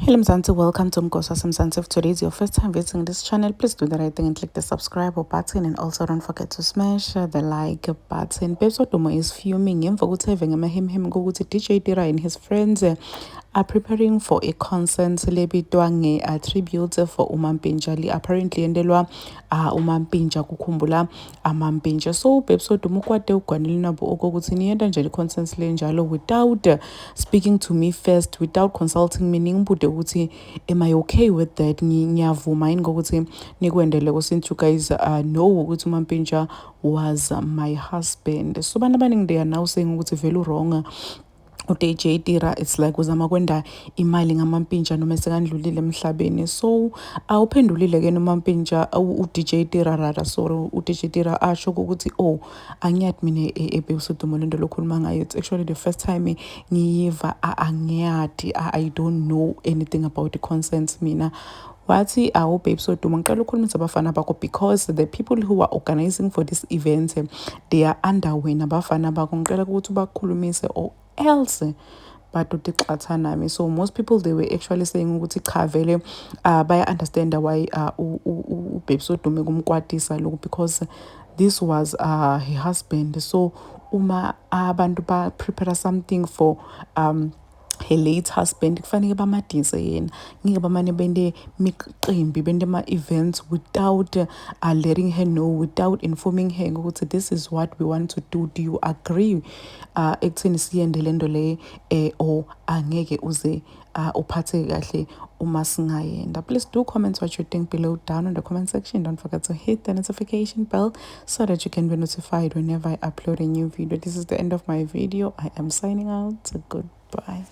Hello Mzansi, welcome to Mgosa Mzansi. If today is your first time visiting this channel, please do the right thing and click the subscribe button, and also don't forget to smash the like button. Pepsi Domo is fuming in for having him go to DJ Dira and his friends are preparing for a concert lebitwange a tribute for Umampinjali. Apparently endelwa Umampinja kukhumbula Amampinja. So Pepsi Domo kwate ukwanele nabo ukuthi niyenda nje concert le njalo without speaking to me first, without consulting me. Ngimbude ukuthi am I okay with that, ngiyavuma yini ngokuthi nikwendele, since you guys know ukuthi uMampinja was my husband. So bana abaningi they are now saying ukuthi vele wrong uDJ Dira, it's like uzama kwenda imali ngamampintsha noma sekandlulile emhlabeni. So awuphendulile ke nomampintsha uDJ Dira rara, so uDJ Dira asho ukuthi angiyathi mina eBesudumo lento lokhuluma ngayo. It's actually the first time ngiyiva, angiyathi, I don't know anything about the consent mina. Wathi Babes Wodumo ngicela ukukhulumisa abafana bakho because the people who are organizing for this event they are under wena abafana bakho, ngicela ukuthi bakhulumise or else but nami. So most people they were actually saying ukuthi cha vele baya understand why Babes Wodumo kumkwatisa lokho, because this was her husband. So uma abantu ba prepare something for her late husband, kufanele bamadise yena, ngeke bamane bende miqimbi bende ma-events without letting her know, without informing her ukuthi this is what we want to do. Do you agree ekutheni siyende le nto le or angeke uze uphatheke kahle uma singayenda? Please do comment what you think below down in the comment section. Don't forget to hit the notification bell so that you can be notified whenever I upload a new video. This is the end of my video. I am signing out. Goodbye.